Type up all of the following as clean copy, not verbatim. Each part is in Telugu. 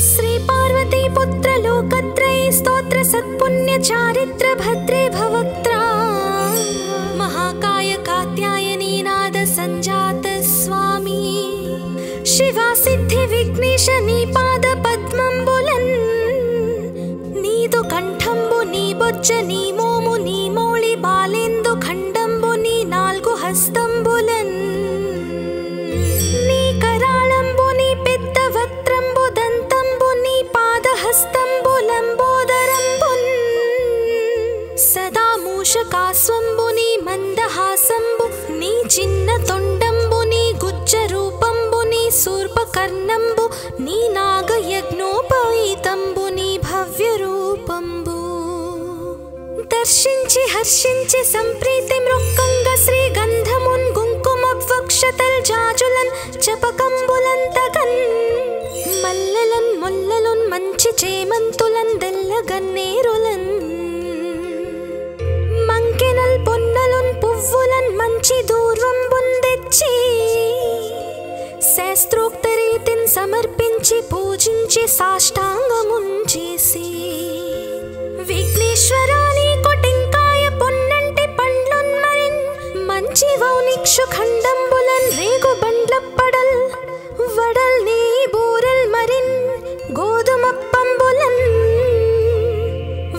श्री पार्वती पुत्र लोकत्रयी स्तोत्र सत्पुण्य चारित्र भद्रे भवक्त्रा महाकाय कात्यायनी नाद संजात स्वामी शिवा सिद्धि विघ्नेश नी पाद पद्मंबुलन नीदु कंठंबु नी बोज्ज नी मोमु नी मौळि बालेंदु खंडंबु नी नाल्गु हस्తంబులన్ నీ కరాళంబు నీ పెద్ద వక్త్రంబు దంతంబు నీ పాదహస్తంబులంబోదరంబున్ సదా మూషకాస్వంబు నీ మందహాసంబు నీ చిన్న తొండంబు నీ గుజ్జ రూపంబు నీ శూర్పకర్ణంబు నీ నాగయజ్ఞోపవీతంబు నీ భవ్య రూపంబు దర్శించి హర్షించి సంప్రీతి మృక్కంగ శ్రీ గంధమున్ కుంకుమవక్షతల్ జాజులన్ చపకంబులంతగన్ మల్లెలన్ ముల్లలున్ మంచి చేమంతులన్ దెల్లగన్నేరులన్ మంకెనల్ పొన్నలున్ పువ్వులన్ మంచి దూర్వంబున్ తెచ్చి శాస్త్రోక్త రీతిన్ సమర్పించి పూజించి సాష్టాంగమున్ చేసి విఘ్నేశ్వరాని కొటింకాయ పొన్నంటి పండ్లున్ మరిన్ మంచి వౌనిక్షు ఖండంబులన్ రేగు బండ్లప్పడల్ వడల్ నీ బూరెల్ మరిన్ గోధుమప్పంబులన్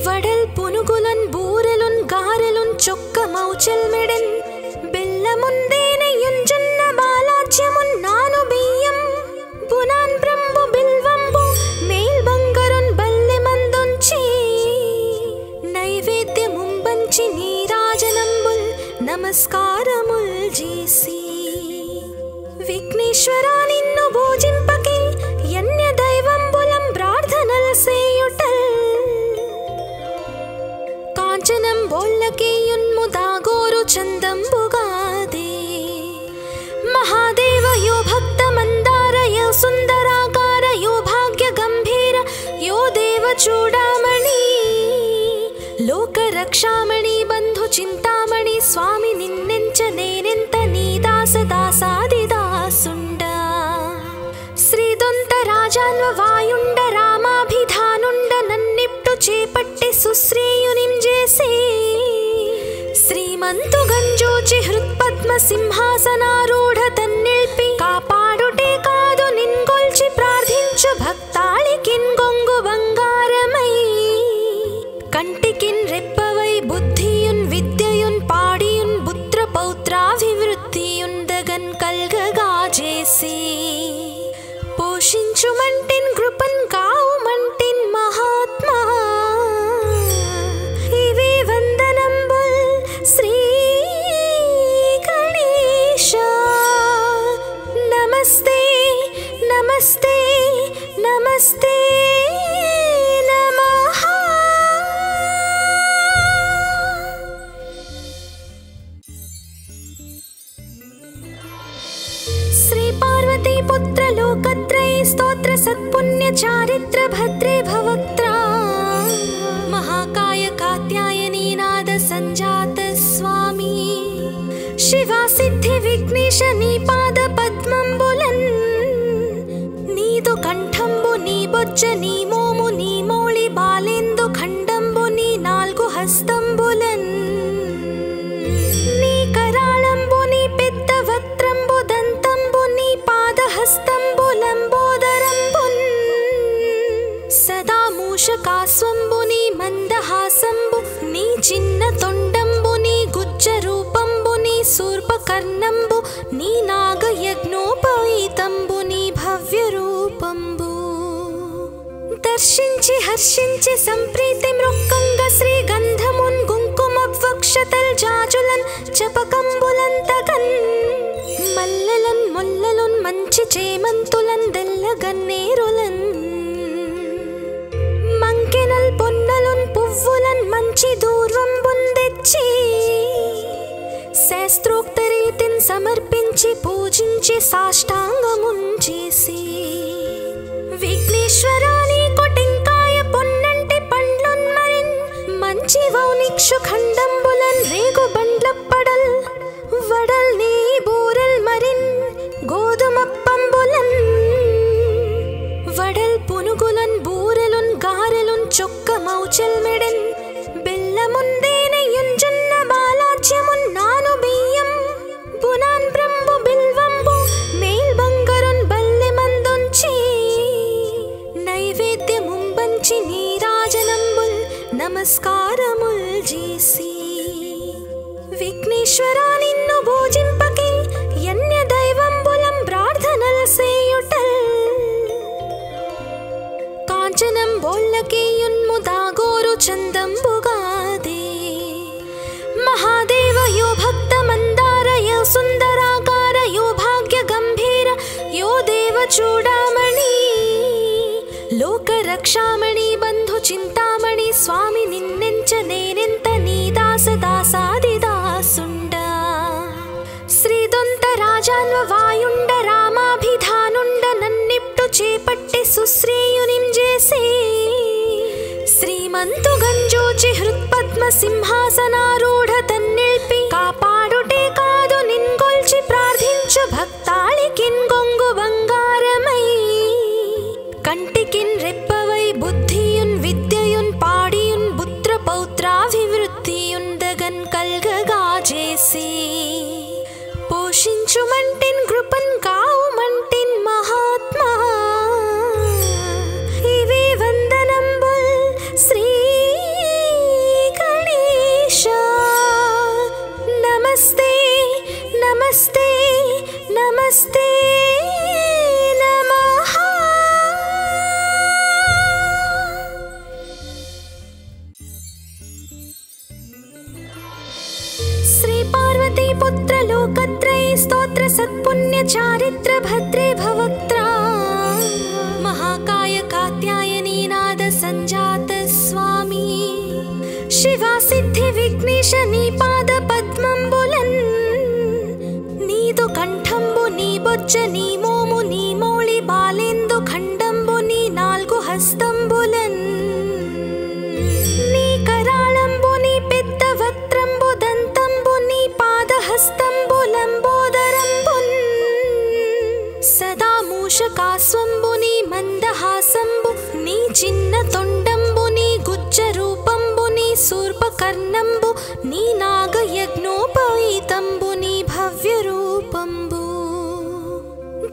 వడల్ పునుగులన్ బూరెలున్ గారెలున్ చొక్క మౌచల్ మెడన్ బెల్లముందేనయున్ జొన్న బాలాజ్యమున్ నాను బియ్యం బునాన్ బ్రంబు బిల్వంబు మేల్ బంగరున్ బల్లె మందుంచి నైవేద్యముంబంచి నీరాజనంబుల్ నమస్కారముల్ చేసి విఘ్నేశ్వరా నిన్ను భోజింపకే యన్య దైవంబులం ప్రార్థనల్ సేయుటల్ కాంచనం బోళ్ళకేయున్ముదాగోరు చందంబుగాదే మహాదేవ యో భక్త మందార యో సుందరాకార యో భాగ్య గంభీర యో దేవ చూడామణి లోక రక్షామణి బంధు చింతామణి స్వామి నిన్నెంచ నేనెంత నీ దాస దాసాది దాసుండ శ్రీదొంత రాజాన్వ వాయుండ రామాభిధానుండ నన్నిప్టు చేపట్టి సుశ్రేయునిం చేసి శ్రీమంతు గంజోచి హృత్పద్మ సింహాసనారూఢ తన్నిల్పి కాపాడుటే కాదు నిన్గొల్చి ప్రార్థించు భక్తాళికిన్ గొంగు బంగారమై కంటికిన్ రెప్పవై బుద్ధియున్ విద్యయున్ పాడియున్ పుత్ర పౌత్రాభివృద్ధియున్ దగన్ కల్గగా చేసి పోషించుమంటిన్ కృపన్ కావుమంటిన్ మహాత్మా ఇవే వందనంబుల్ శ్రీ గణేశ నమస్తే నమస్తే నమస్తే నమః श्री पार्वती पुत्र लोकत्रयी स्तोत्र सत्पुण्य चारित्र भद्रे भवक्त्रा महाकाय कात्यायनी नाद संजात स्वामी शिवा सिद्धि विघ्नेश नी पाद पद्मंबुलन नीदु कंठंबु नी बोज्ज नी मोमु नी मौळि बालेंदु खंडंबु नी नाल्गु हस्తంబులన్ నీ కరాళంబు నీ పెద్ద వక్త్రంబు దంతంబు నీ పాదహస్తంబులంబోదరంబున్ సదా మూషకాస్వంబు నీ మందహాసంబు నీ చిన్న తొండంబు నీ గుజ్జ రూపంబు నీ శూర్పకర్ణంబు నీ నాగయజ్ఞోపవీతంబు నీ భవ్య రూపంబు దర్శించి హర్షించి సంప్రీతి మృక్కంగ శ్రీ గంధమున్ కుంకుమవక్షతల్ జాజులన్ చపకంబులంతగన్ మల్లెలన్ ముల్లలున్ మంచి చేమంతులన్ దెల్లగన్నేరులన్ మంకెనల్ పొన్నలున్ పువ్వులన్ మంచి దూర్వంబున్ తెచ్చి శాస్త్రోక్త రీతిన్ సమర్పించి పూజించి సాష్టాంగమున్ చేసి విఘ్నేశ్వరాని కొటింకాయ పొన్నంటి పండ్లున్ మరిన్ మంచి వౌనిక్షు ఖండంబులన్ రేగు బండ్లప్పడల్ వడల్ నీ బూరెల్ మరిన్ గోధుమప్పంబులన్ చొక్కమౌచెల్మెడెన్ బెల్లముందేనెయుంజున్న బాలాజ్యమున్నాను బియ్యం బునాన్ బ్రంబు బిల్వంబు మేల్ బంగరున్ బల్లె మందుంచి నైవేద్యముంబంచి నీరాజనంబుల్ నమస్కారముల్ చేసి విఘ్నేశ్వరా నిన్ను భోజింపకే యన్య దైవంబులం ప్రార్థనల సేయుటల్ కాంచనం బోల్లకేయున్ముదాగోరు చందంబుగాదే మహాదేవ యో భక్త మందార యో సుందరాకార యో భాగ్య గంభీర యో దేవ చూడామణి లోక రక్షామణి బంధు చింతామణి స్వామి నిన్నెంచ నేనెంత నీ దాస దాసాదిదాసుండ శ్రీదొంత రాజాన్వ వాయుండ రామాభిధానుండ నన్నిప్టు చేపట్టి సుశ్రేయునింజేసే శ్రీమంతు గంజోచి హృత్పద్మ సింహాసనారూఢ తన్నిల్పి కాపాడుటే కాదు నిన్గొల్చి ప్రార్థించు భక్తాళికిన్ గొంగు బంగారమై కంటికిన్ రెప్పవై బుద్ధియున్ విద్యయున్ పాడియున్ పుత్ర పౌత్రాభివృద్ధియున్ దగన్ కల్గగా చేసి పోషించుమంటిన్ కృపన్ కావుమంటిన్ మహాత్మా ఇవే వందనంబుల్ శ్రీ గణేశ నమస్తే నమస్తే నమస్తే నమః श्री पार्वती पुत्र लोकत्रयी स्तोत्र सत्पुण्य चारित्र भद्रे भवक्त्रा महाकाय कात्यायनी नाद संजात स्वामी शिवा सिद्धि विघ्नेश नी पाद पद्मंबुलन् नीदु कंठंबु नी बొజ్జ నీ మోము నీ మౌళి బాలేందు ఖండంబు నీ నాలుగు హస్తంబులన్ నీ కరాళంబు నీ పెద్ద వక్త్రంబు దంతంబు నీ పాదహస్తంబులంబోదరంబున్ సదా మూషకాస్వంబు నీ మందహాసంబు నీ చిన్న తొండంబు నీ గుజ్జ రూపంబు నీ శూర్పకర్ణంబు నీ నాగయజ్ఞోపవీతంబు నీ భవ్య రూపంబు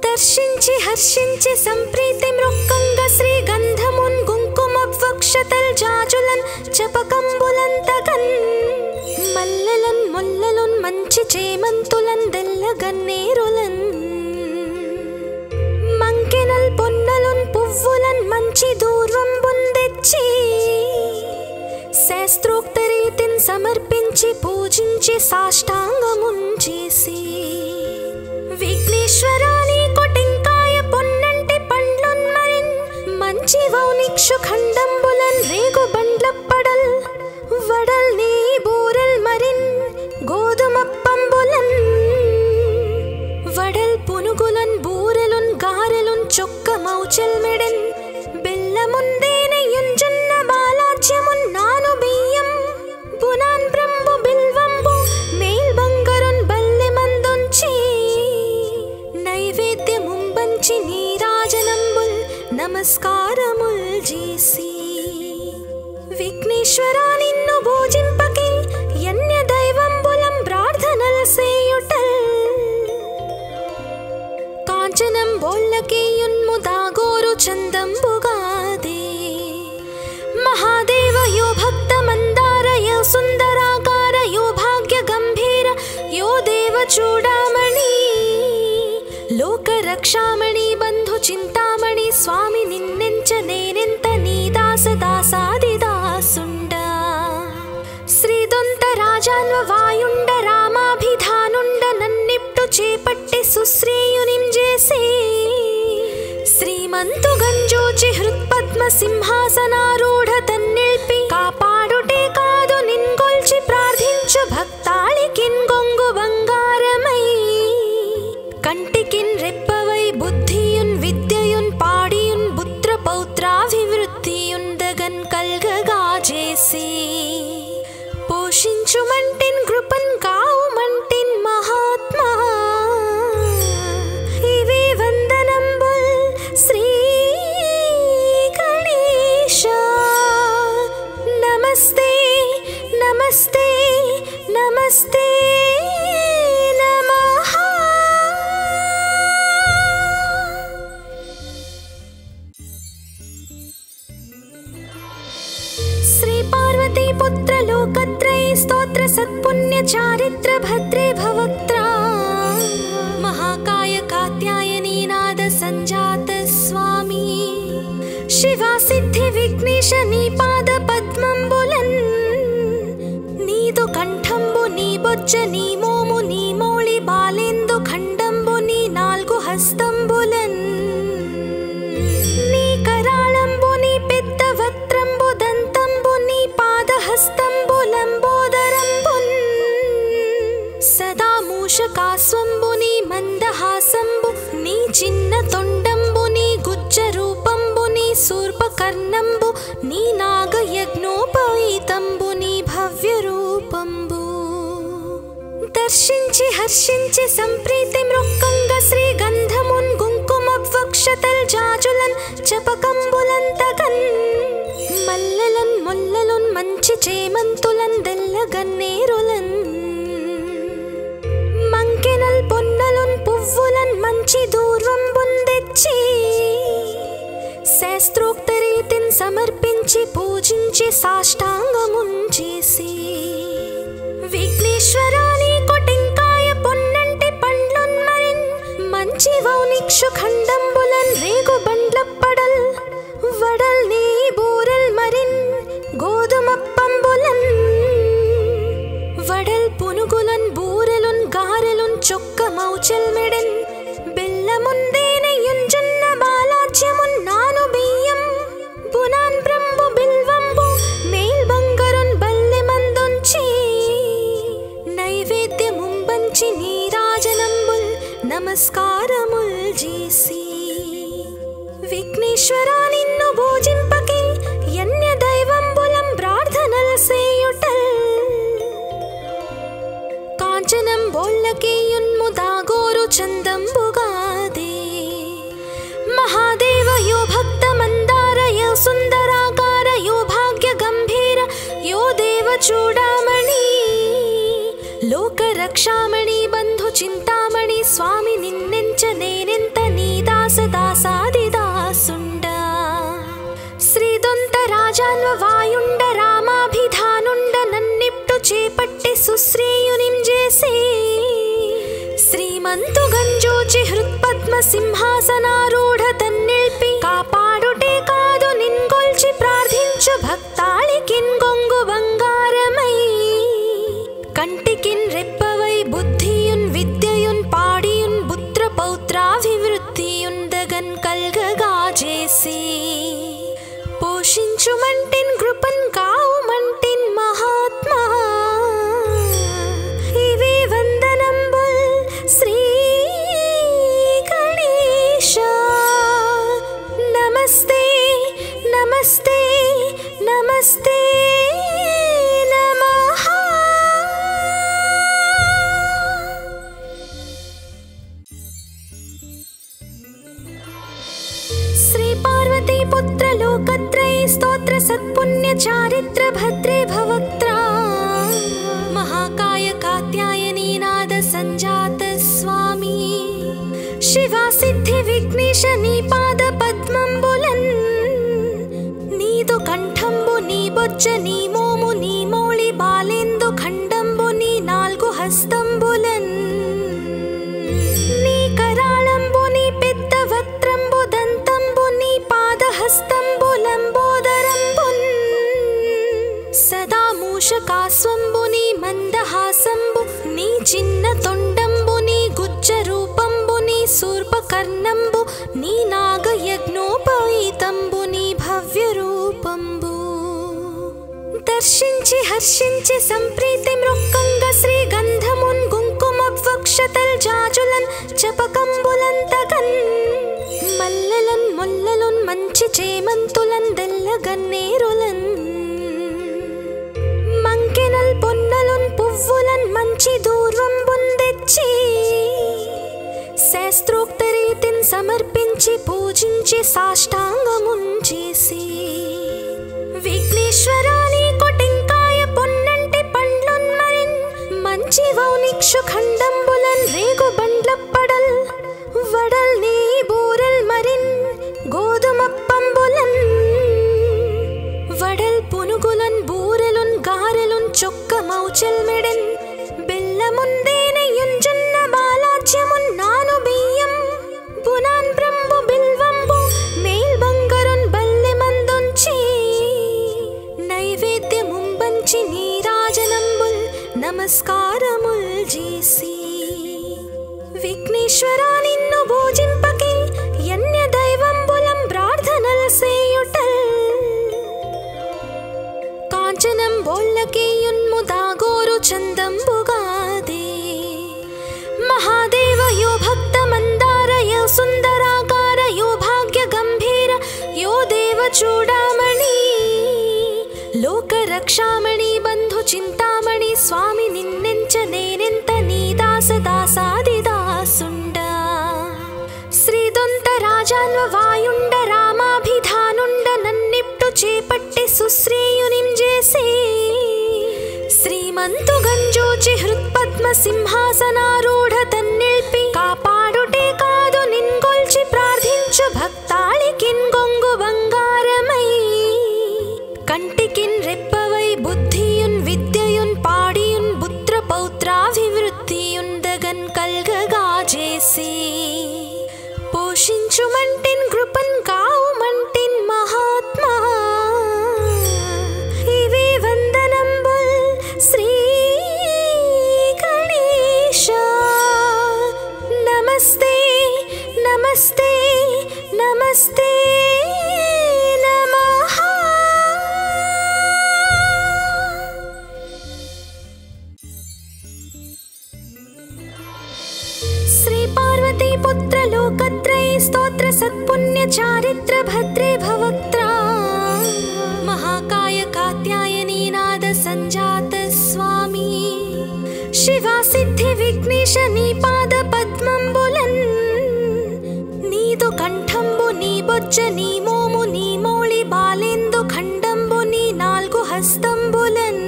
దర్శించి హర్షించి సంప్రీతి మృక్కంగ శ్రీ గంధమున్ కుంకుమ వక్షతల్ జాజులన్ చపకంబులంతగన్ మల్లెలన్ ముల్లలున్ మంచి చేమంతులన్ దెల్లగన్నేరులన్ మంకెనల్ పొన్నలున్ పువ్వులన్ మంచి దూర్వంబున్ తెచ్చి శాస్త్రోక్త రీతిన్ సమర్పించి పూజించి సాష్టాంగమున్ చేసి విఘ్నేశ్వరా నీకు టెంకాయ పొన్నంటి పండ్లున్ మరిన్ మంచి వౌనిక్షు ఖండంబులన్ రేగు బండ్లప్పడల్ వడల్ నీ బూరల్ మరిన్ గోధుమప్పంబులన్ వడల్ పునుగులన్ బూరెలున్ గారెలున్ చొక్కమౌచెల్మెడెన్ బెల్లముందేనెయుంజున్న బాలాజ్యమున్నాను బియ్యం బునాన్ బ్రంబు బిల్వంబు మేల్ బంగరున్ బల్లె మందుంచి నైవేద్యముంబంచి నీరాజనంబుల్ నమస్కారముల్ చేసి విఘ్నేశ్వరా నిన్ను భోజింపకే యన్య దైవంబులం ప్రార్థనల సేయుటల్ కాంచనం బోల్లకేయున్ముదాగోరు చందంబుగాదే మహాదేవ యో భక్త మందార యో సుందరాకార యో భాగ్య గంభీర యో దేవ చూడామణి లోక రక్షామణి బంధు చింతామణి స్వామి నిన్నెంచ నేనెంత నీ దాస దాసాదిదాసుండ శ్రీదొంత రాజాన్వ వాయుండ రామాభిధానుండ నన్నిప్టు చేపట్టి సుశ్రేయునింజేసే శ్రీమంతు గంజోచి హృత్పద్మ సింహాసనారూఢ తన్నిల్పి కాపాడుటే కాదు నిన్గొల్చి ప్రార్థించు భక్తాళికిన్ గొంగు బంగారమై కంటికిన్ రెప్పవై బుద్ధియున్ విద్యయున్ పాడియున్ పుత్ర పౌత్రాభివృద్ధియున్ దగన్ కల్గగా చేసి పోషించుమంటిన్ కృపన్ కావుమంటిన్ మహాత్మా ఇవే వందనంబుల్ శ్రీ గణేశ लोकत्रयी स्तोत्र सत्पुण्य चारित्र भद्रे भवक्त्रा महाकाय कात्यायनी नाद संजात स्वामी शिवा सिद्धि विघ्नेश नी पाद पद्मंबुलन् नीदु कंठंबु नी बोज्ज नी मोमु नी मोळि बालेंदु खंडंबु नी नाल्गु हस्तंबुलन् नी कराळंबु नी पेद्द वक्त्रंबु दंतंबु नी पादहस्तंबु लंबोदरंबुन् सदा मूषकास्वंबु नी मंदहासंबु नी चिन्न तोंडंबु नी गुज्ज रूपंबु नी सूर्पकर्णंबु नी नागयज्ञोपवीतंबु नी भव्य रूपंबु दर्शिंచి హర్షించి సంప్రీతి మృక్కంగ శ్రీ గంధమున్ కుంకుమవక్షతల్ జాజులన్ చపకంబులంతగన్ మల్లెలన్ ముల్లలున్ మంచి చేమంతులన్ దెల్లగన్నేరులన్ మంకెనల్ పొన్నలున్ పువ్వులన్ మంచి దూర్వంబున్ తెచ్చి శాస్త్రోక్త రీతిన్ సమర్పించి పూజించి సాష్టాంగమున్ చేసి విఘ్నేశ్వరాని కొటింకాయ పొన్నంటి పండ్లున్ మరిన్ మంచి వౌనిక్షు ఖండంబులన్ రేగు బండ్లప్పడల్ వడల్ నీ బూరల్ మరిన్ గోధుమప్పంబులన్ వడల్ పునుగులన్ బూరెలున్ గారెలున్ చొక్క మౌచల్ మెడన్ బెల్లముందేనయున్ జొన్న బాలాజ్యమున్ నాను బియ్యం బునాన్ బ్రంబు బిల్వంబు మేల్ బంగరున్ బల్లె మందుంచి నైవేద్యముంబంచి నీరాజనంబుల్ నమస్కారముల్ చేసి విఘ్నేశ్వరా నిన్ను పూజింపకే యన్య దైవంబులం ప్రార్థనల్ సేయుటల్ కాంచనం బోళ్ళకేయున్ము దాగోరు చందంబుగాదే మహాదేవ యో భక్త మందార యో సుందరాకార యో భాగ్య గంభీర యో దేవ చూడామణి లోక రక్షామణి బంధు చింతామణి స్వామి నిన్నెంచ నేనెంత నీ దాస దాసాది దాసుండ శ్రీదొంత రాజాన్వ వాయుండ రామాభిధానుండ నన్నిప్టు చేపట్టి సుశ్రేయునింజేసి శ్రీమంతు గంజోచి హృత్పద్మ సింహాసనారూఢ తన్నిల్పి కాపాడుటే కాదు నిన్గొల్చి ప్రార్థించు భక్తాళికిన్ గొంగు బంగారమై కంటికిన్ రెప్పవై బుద్ధియున్ విద్యయున్ పాడియున్ పుత్ర పౌత్రాభివృద్ధియున్ దగన్ కల్గగా చేసి పోషించుమంటిన్ కృపన్ కావుమంటిన్ మహాత్మా ఇవే వందనంబుల్ శ్రీ గణేశ నమస్తే నమస్తే నమస్తే నమః శ్రీ పార్వతీ పుత్ర లోకత్రయీ స్తోత్ర సత్పుణ్య చారిత్ర భద్రే భవక్త్రా महाकाय कात्यायनी नाद संजात स्वामी शिवा सिद्धि विघ्नेश नी पाद पद्मंबुलन् नीदु कंठंबु नी बोज्ज नी मोमु नी मोळि बालेंदु खंडंबु नी नाल्गु हस्तंबुलन् नी कराळंबु नी पेद्द वक्त्रंबु दंतंबु नी पादहस्तंबु लंबोदरंबुन् सदा मूषकास्वंबु नी మందహాసంబు నీ చిన్న తొండంబు నీ గుజ్జ రూపంబు నీ శూర్పకర్ణంబు నీ నాగయజ్ఞోపవీతంబు నీ భవ్య రూపంబు దర్శించి హర్షించి సంప్రీతి మృక్కంగ శ్రీ గంధమున్ కుంకుమవక్షతల్ జాజులన్ చపకంబులంతగన్ మల్లెలన్ ముల్లలున్ మంచి చేమంతులన్ దెల్లగన్నేరులన్ మంకెనల్ పొన్నలున్ పువ్వులన్ మంచి దూర్వంబున్ తెచ్చి శాస్త్రోక్త రీతిన్ సమర్పించి పూజించి సాష్టాంగమున్ చేసి విఘ్నేశ్వరాని కొటింకాయ పొన్నంటి పండ్లున్ మరిన్ మంచి వౌనిక్షు ఖండంబులన్ రేగు బండ్లప్పడల్ వడల్ నీ బూరల్ మరిన్ గోధుమప్పంబులన్ వడల్ పునుగులన్ బూరెలున్ గారెలున్ మౌచెల్మెడెన్ బెల్లముందేనయుంజున్న బాలాజ్యమున్నాను బియ్యం బునాన్ బ్రంబు బిల్వంబు మేల్ బంగరున్ బల్లె మందుంచి నైవేద్యముంబంచి నీరాజనంబుల్ నమస్కారముల్ చేసి విఘ్నేశ్వరా నిన్ను పూజింపకే యన్య దైవంబులం ప్రార్థనల్ సేయుటల్ కాంచనం బోళ్ళకేయున్ముదాగోరు చందంబుగాదే మహాదేవ యో భక్త మందార యో సుందరాకార యో భాగ్య గంభీర యో దేవ చూడామణి లోక రక్షామణి బంధు చింతామణి స్వామి నిన్నెంచ నేనెంత నీ దాస దాసాది దాసుండ శ్రీదొంత రాజాన్వ వాయుండ రామాభిధానుండ నన్నిప్టు చేపట్టి సుశ్రేయునింజేసి శ్రీమంతు గంజూచి హృత్పద్మ సింహాసనారూఢ తన్నిల్పి కాపాడుటే కాదు నిన్గొల్చి ప్రార్థించు భక్తాళికిన్ గొంగు బంగారమై కంటికిన్ రెప్పవై బుద్ధియున్ విద్యయున్ పాడియున్ పుత్ర పౌత్రాభివృద్ధియున్ దగన్ కల్గగా చేసి పోషించుమంటిన్ కృపన్ కావుమంటిన్ మహాత్మా ఇవే వందనంబుల్ శ్రీ గణేశ నమస్తే నమస్తే నమస్తే నమః. శ్రీ పార్వతీ పుత్ర లోకత్రయ స్తోత్ర సత్పుణ్య చారిత్ర భద్రే భవక్త్రా మహాకాయ కాత్యాయనీ నాద సంజాత స్వామి శివా సిద్ధి విఘ్నేశ నీ పాద పద్మంబులన్ నీదు కంఠంబు నీ బొజ్జ నీ మోము నీ మౌళి బాలేందు ఖండంబు నీ నాల్గు హస్తంబులన్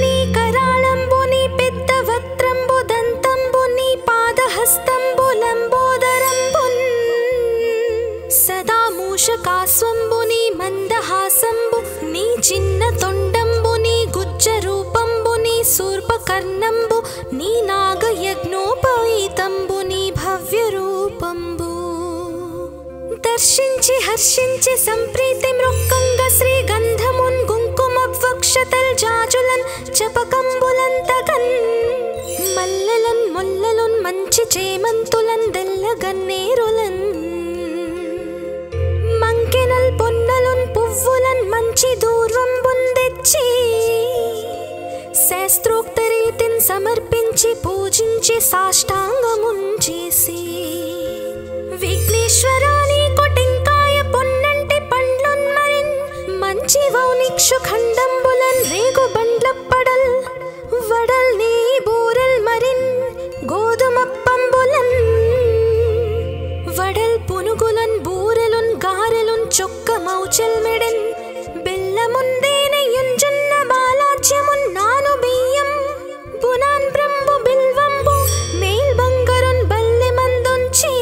నీ కరాళంబు నీ పెద్ద వక్త్రంబు దంతంబు నీ పాదహస్తంబు లంబోదరంబున్ సదా మూషకాస్వంబు నీ మందహాసంబు నీ చిన్న తొండంబు నీ గుజ్జ రూపంబు నీ శూర్పకర్ణంబు నీ నాగయజ్ఞోపవీతంబు నీ భవ్య రూపంబు దర్శించి హర్షించి సంప్రీతి మృక్కంగ శ్రీ గంధమున్ కుంకుమవక్షతల్ జాజులన్ చపకంబులన్ తగన్ మల్లెలన్ ముల్లలున్ మంచి చేమంతులన్ దెల్లగన్నేరులన్ మంకెనల్ పొన్నలున్ పువ్వులన్ మంచి దూర్వంబున్ తెచ్చి శాస్త్రోక్త రీతిన్ సమర్పించి పూజించి సాష్టాంగమున్ చేసి విఘ్నేశ్వరా నీకు టెంకాయ పొన్నంటి పండ్లున్ మరిన్ మంచి వౌనిక్షు ఖండంబులన్ రేగు బండ్లప్పడల్ వడల్ నీ బూరెల్ మరిన్ గోధుమప్పంబులన్ వడల్ పునుగులన్ బూరెలున్ గారెలున్ చొక్క మౌచెల్మెడెన్ బెల్లముందేనయుంజున్న బాలాజ్యమున్నాను బియ్యం బునాన్ బ్రంబు బిల్వంబు మేల్ బంగరున్ బల్లె మందుంచి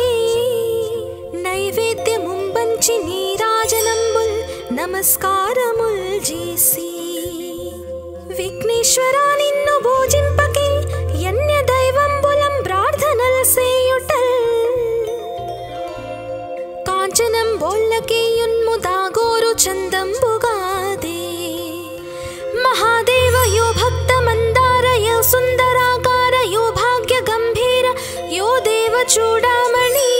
నైవేద్యముంబంచి నీరాజనంబుల్ నమస్కారముల్ చేసి విఘ్నేశ్వరా నిన్ను పూజింపకే యన్య దైవంబులం ప్రార్థనల్ సేయుటల్ కాంచనం బోళ్ళకేయున్ముదాగోరు చందంబుగాదే మహాదేవ యో భక్త మందార యో సుందరాకార యో భాగ్య గంభీర యో దేవ చూడామణి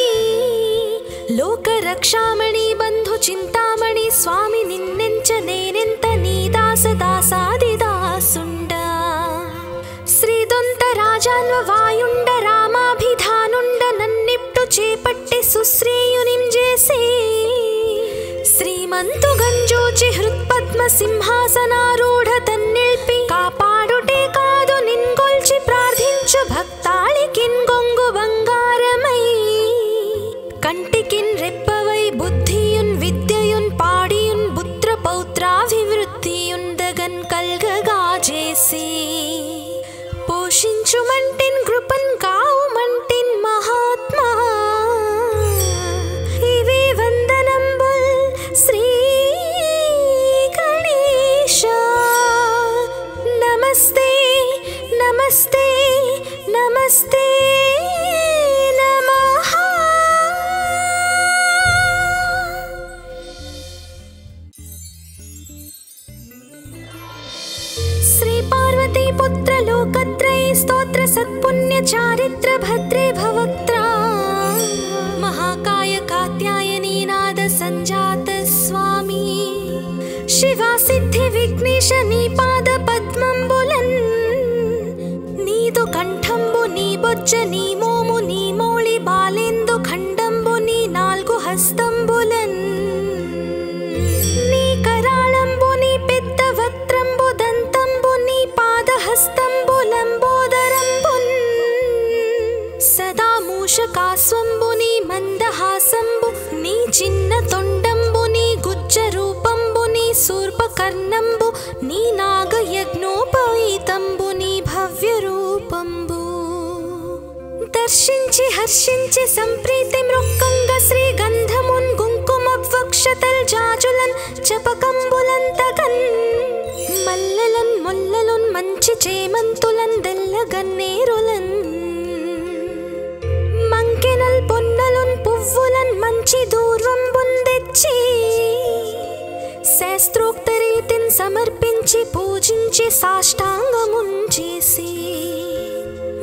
లోక రక్షామణి బంధు చింతామణి స్వామి నిన్నెంచ నేనెంత నీ దాస దాసాది దాసుండ శ్రీదొంత రాజాన్వ వాయుండ రామాభిధానుండ నన్నిప్టు చేపట్టి సుశ్రేయునింజేసి శ్రీమంతు గంజూచి హృత్పద్మ సింహాసనారూఢ తన్నిల్పి కాపాడుటే కాదు నిన్గొల్చి ప్రార్థించు భక్తాళికిన్ గొంగు బంగారమై కంటికిన్ రెప్పవై బుద్ధియున్ విద్యయున్ పాడియున్ పుత్ర పౌత్రాభివృద్ధియున్ దగన్ కల్గగా చేసి పోషించుమంటిన్ కృపన్ కావుమంటిన్ మహాత్మా ఇవే వందనంబుల్ శ్రీ గణేశ स्तोत्र सत्पुण्य चारित्र भद्रे भवक्त्रा महाकाय कात्यायनी नाद संजात स्वामी शिवा सिद्धि विघ्नेश नी पाद पद्मंबुलन नीदु कंठंबु नी बोज्ज नी मोमु नी मौळि बालेंदु खंडंबु नी नाल्गु हस्తంబులన్ నీ కరాళంబు నీ పెద్ద వక్త్రంబు దంతంబు నీ పాదహస్తంబులంబోదరంబున్ సదా మూషకాస్వంబు నీ మందహాసంబు నీ చిన్న తొండంబు నీ గుజ్జ రూపంబు నీ శూర్పకర్ణంబు నీ నాగయజ్ఞోపవీతంబు నీ భవ్య రూపంబు దర్శించి హర్షించి సంప్రీతి మృక్కంగ శ్రీగంధమున్ కుంకుమవక్షతల్ జాజులన్ చపకంబులంతగన్ మల్లెలన్ ముల్లలున్ మంచి చేమంతులన్ దెల్లగన్నేరులన్ మంకెనల్ పొన్నలున్ పువ్వులన్ మంచి దూర్వంబున్ తెచ్చి శాస్త్రోక్త రీతిన్ సమర్పించి పూజించి సాష్టాంగమున్ చేసి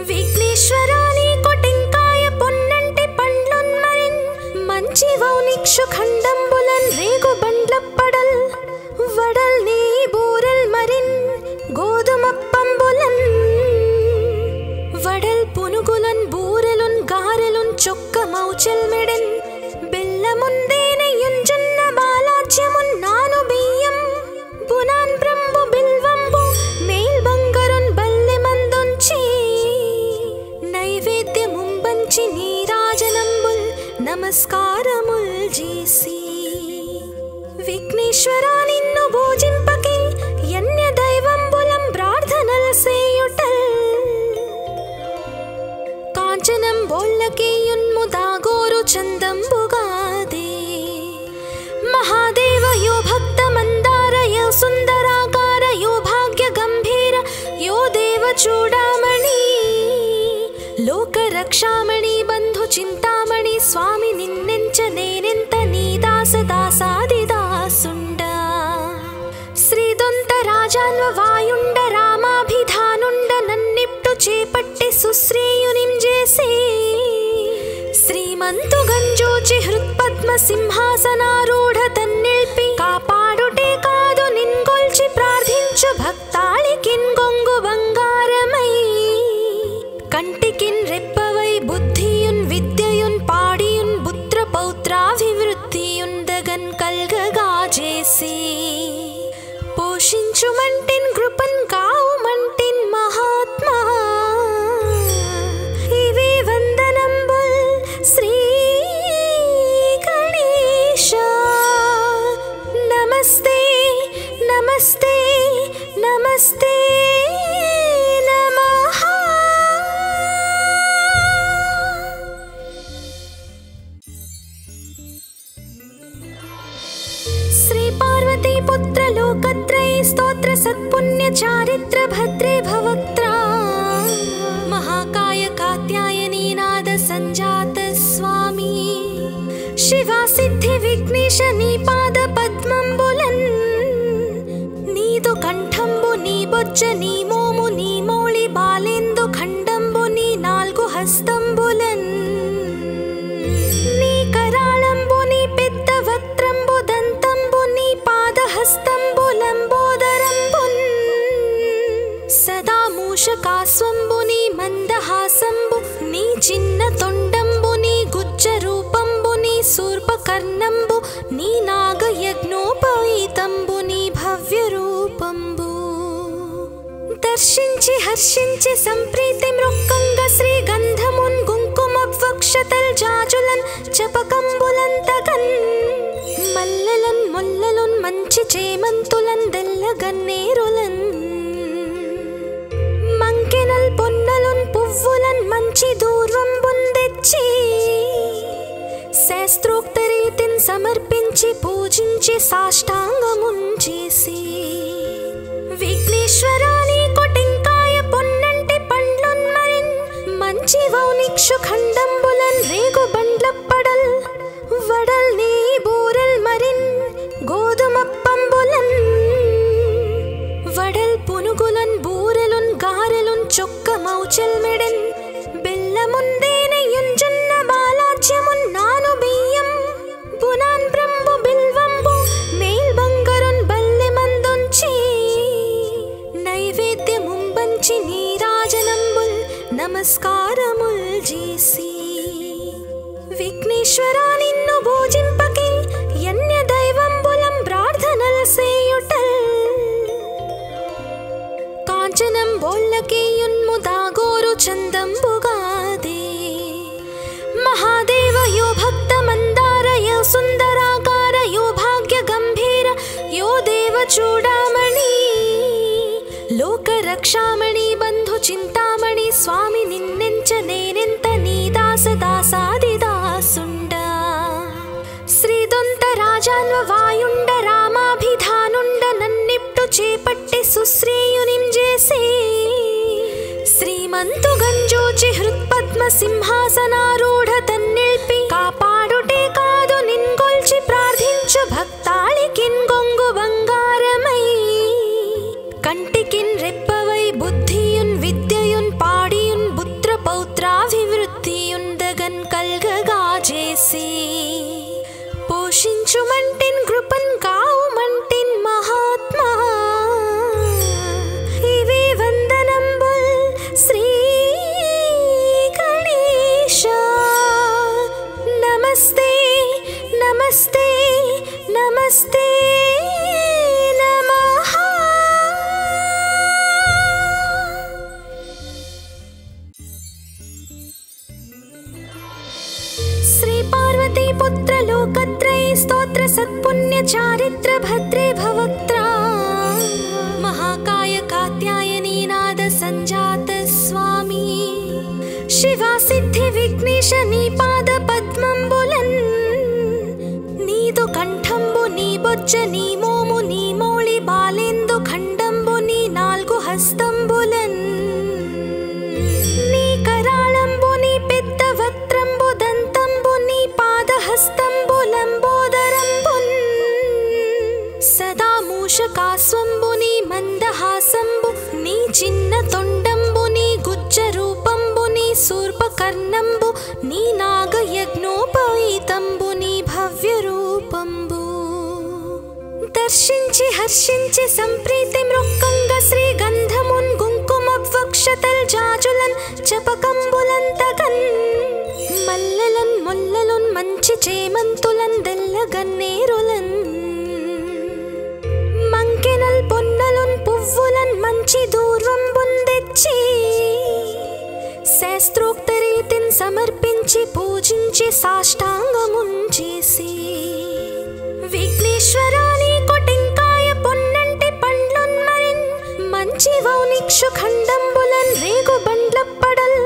విఘ్నేశ్వరాని కొటెంకాయ పొన్నంటి పండ్లున్ మరిన్ మంచి వౌనిక్షు ఖండంబులన్ రేగు బండ్లప్పడల్ వడల్ నీ బూరెల్ మరిన్ గోధుమప్పంబులన్ వడల్ పునుగులన్ బూరెలున్ గారెలున్ చొక్క మౌచల్ మెడన్ బెల్లముందేనెయ్యున్ జొన్న బాలాజ్యమున్ నాను బియ్యం బునాన్ బ్రంబు బిల్వంబు మేల్ బంగరున్ బల్లె మందుంచి నైవేద్యముంబంచి నీరాజనంబుల్ నమస్కారముల్ చేసి విఘ్నేశ్వరా నిన్ను భోజింపకే యన్య దైవంబులం ప్రార్థనల సేయుటల్ కాంచనం బోల్లకేయున్ముదాగోరు చందంబుగాదే మహాదేవ యో భక్త మందార యో సుందరాకార యో భాగ్య గంభీర యో దేవ చూడామణి లోక రక్షామణి బంధు చింతామణి స్వామి నిన్నెంచ నేనెంత నీ దాస దాసాది దాసుండ శ్రీదొంత రాజాన్వ వాయుండ రామాభిధానుండ నన్నిప్టు చేపట్టి సుశ్రేయునిం చేసి శ్రీమంతు గంజోచి హృత్పద్మ సింహాసనారూఢ తన్నిల్పి కాపాడుటే కాదు నిన్గొల్చి ప్రార్థించు భక్తాళికిన్ గొంగు బంగారమై కంటికిన్ రెప్పవై బుద్ధియున్ విద్యయున్ పాడియున్ పుత్ర పౌత్రాభివృద్ధియున్ దగన్ కల్గగా చేసి పోషించుమంటిన్ కృపన్ కావుమంటిన్ మహాత్మా ఇవి వందనంబుల్ శ్రీ గణేశ నమస్తే నమస్తే నమస్తే నమః श्री पार्वती पुत्र लोकत्रयी स्तोत्र सत्पुण्य चारित्र भद्रे भवक्त्रा महाकाय कात्यायनी नाद संजात स्वामी शिवा सिद्धि विघ्नेश नी पाद पद्मंबुलन नीदु कंठंबु नी बोज्ज नी मोमु नी मौळि बालेंदु खंडंबु नी नाल्गु हस्తంబులన్ నీ కరాళంబు నీ పెద్ద వక్త్రంబు దంతంబు నీ పాదహస్తంబులంబోదరంబున్ సదా మూషకాస్వంబు నీ మందహాసంబు నీ చిన్న తొండంబు నీ గుజ్జ రూపంబు నీ శూర్పకర్ణంబు నీ నాగయజ్ఞోపవీతంబు నీ భవ్య రూపంబు దర్శించి హర్షించి సంప్రీతి మృక్కంగ శ్రీగంధమున్ కుంకుమవక్షతల్ జాజులన్ చపకంబులంతగన్ మల్లెలన్ ముల్లలున్ మంచి చేమంతులన్ దెల్లగన్నేరులన్ మంకెనల్ పొన్నలున్ పువ్వులన్ మంచి దూర్వంబున్ తెచ్చి శాస్త్రోక్త రీతిన్ సమర్పించి పూజించి సాష్టాంగమున్ చేసి విఘ్నేశ్వరాని కొటెంకాయ పొన్నంటి పండ్లున్ మరిన్ మంచి వౌనిక్షు ఖండంబులన్ రేగు బండ్లప్పడల్ వడల్ నీ బూరెల్ మరిన్ గోధుమప్పంబులన్ వడల్ పునుగులన్ బూరెలున్ గారెలున్ చొక్క మౌచల్ విఘ్నేశ్వరా నిన్ను పూజింపకే యన్య దైవంబులం ప్రార్థనల సేయుటల్ కాంచనం బోళ్ళకే యున్ముదాగోరు చందంబుగాదే మహాదేవ యో భక్త మందార యో సుందరాకార యో భాగ్య గంభీర యో దేవ చూడామణి లోక రక్షామణి బంధు చింతామణి స్వామి నిన్నెంచ నేనెంత నీ దాస దాసాది దాసుండ శ్రీదొంత రాజాన్వ వాయుండ రామాభిధానుండ నన్నిప్టు చేపట్టి సుశ్రీయునిం చేసే శ్రీమంతు గంజోచి హృత్పద్మ సింహాసనారూఢ తన్నిల్పి కాపాడుటే కాదు నిన్గొల్చి ప్రార్థించు భక్తాళికిన్ గొంగు బంగారమై కంటికిన్ రెప్పవై బుద్ధియున్ విద్యయున్ పాడియున్ పుత్ర పౌత్రాభివృద్ధియున్ దగన్ కల్గగా చేసి పోషించుమంటిన్ కృపన్ కావుమంటిన్ మహాత్మా ఇవి వందనంబుల్ శ్రీ గణేశ నమస్తే నమస్తే నమస్తే నమః శ్రీ పార్వతీ పుత్ర లోకత్రయ స్తోత్ర సత్పుణ్య చారిత్ర భద్రే భవక్త్రా మహాకాయ కాత్యాయనీ నాద సంజాత స్వామి శివా సిద్ధి విఘ్నేశ నీ పాద పద్మంబులన్ నీదు కంఠంబు నీ బొజ్జ నీ మోము నీ మౌళి బాలేందు ఖండంబు నీ నాలుగు హస్తంబులన్ నీ కరాళంబు నీ పెద్ద వక్త్రంబు దంతంబు నీ పాదహస్తంబు లంబోదరంబున్ సదా మూషకాస్వంబు నీ మందహాసంబు నీ చిన్న తొండంబు నీ గుజ్జ రూపంబు నీ శూర్పకర్ణంబు నీ నాగయజ్ఞోపవీతంబు నీ భవ్య రూపంబు దర్శించి హర్షించి సంప్రీతి మృక్కంగ శ్రీ గంధమున్ కుంకుమ వక్షతల్ జాజులన్ చపకంబులంతగన్ మల్లెలన్ ముల్లలున్ మంచి చేమంతులన్ దెల్లగన్నేరులన్ మంకెనల్ పొన్నలున్ పువ్వులన్ మంచి దూర్వంబున్ తెచ్చి శాస్త్రోక్త రీతిన్ సమర్పించి పూజించి సాష్టాంగమున్ చేసి విఘ్నేశ్వరా నీకు టెంకాయ పొన్నంటి పండ్లున్ మరిన్ మంచి వౌనిక్షు ఖండంబులన్ రేగు బండ్లప్పడల్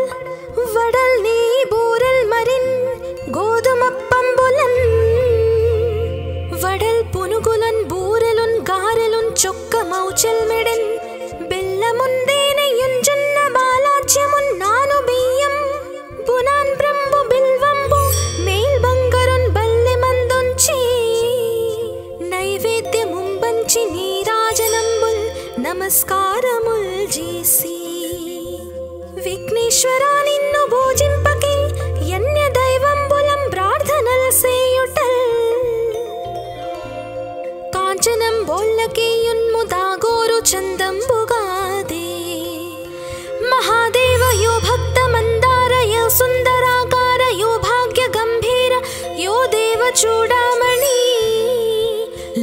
వడల్ నీ బూరల్ మరిన్ గోధుమప్పంబులన్ వడల్ పునుగులన్ బూరెలున్ గారెలున్ చొక్క మౌచల్ మెడన్ బెల్లముందేనయున్ జొన్న బాలాజ్యమున్ నాను బియ్యం బునాన్ బ్రంబు బిల్వంబు మేల్ బంగరున్ బల్లె మందుంచి నైవేద్యముంబంచి నీరాజనంబుల్ నమస్కారముల్ చేసి విఘ్నేశ్వరా నిన్ను పూజింపకే యన్య దైవంబులం ప్రార్థనల సేయుటల్ కాంచనం బోళ్ళకే యున్ముదాగోరు చందంబుగాదే మహాదేవ యో భక్త మందార యో సుందరాకార యో భాగ్య గంభీర యో దేవ చూడామణి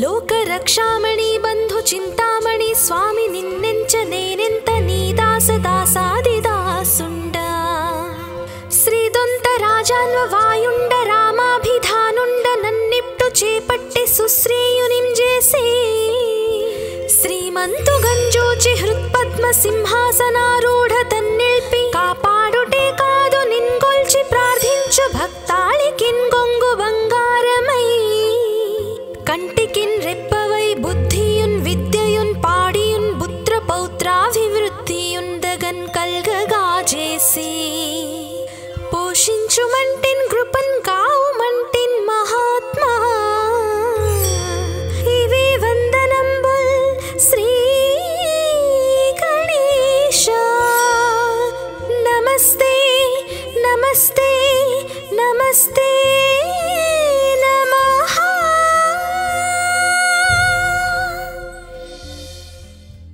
లోక రక్షామణి బంధు చింతామణి స్వామి నిన్నెంచ నేనెంత నీ దాస దాసాది దాసుండ శ్రీదొంత రాజాన్వ వాయుండ రామాభిధానుండ నన్నిప్టు చేపట్టి సుశ్రీయునిం చేసే శ్రీమంతు గంజోచి హృత్పద్మ సింహాసనారూఢ తన్నిల్పి కాపాడుటే కాదు నిన్గొల్చి ప్రార్థించు భక్తాళికిన్ గొంగు బంగారమై కంటికిన్ రెప్పవై బుద్ధియున్ విద్యయున్ పాడియున్ పుత్ర పౌత్రాభివృద్ధియున్ దగన్ కల్గగా చేసి పోషించుమంటిన్ కృపన్ కావుమంటిన్ మహాత్మా ఇవి వందనంబుల్ శ్రీ గణేశ నమస్తే నమస్తే నమస్తే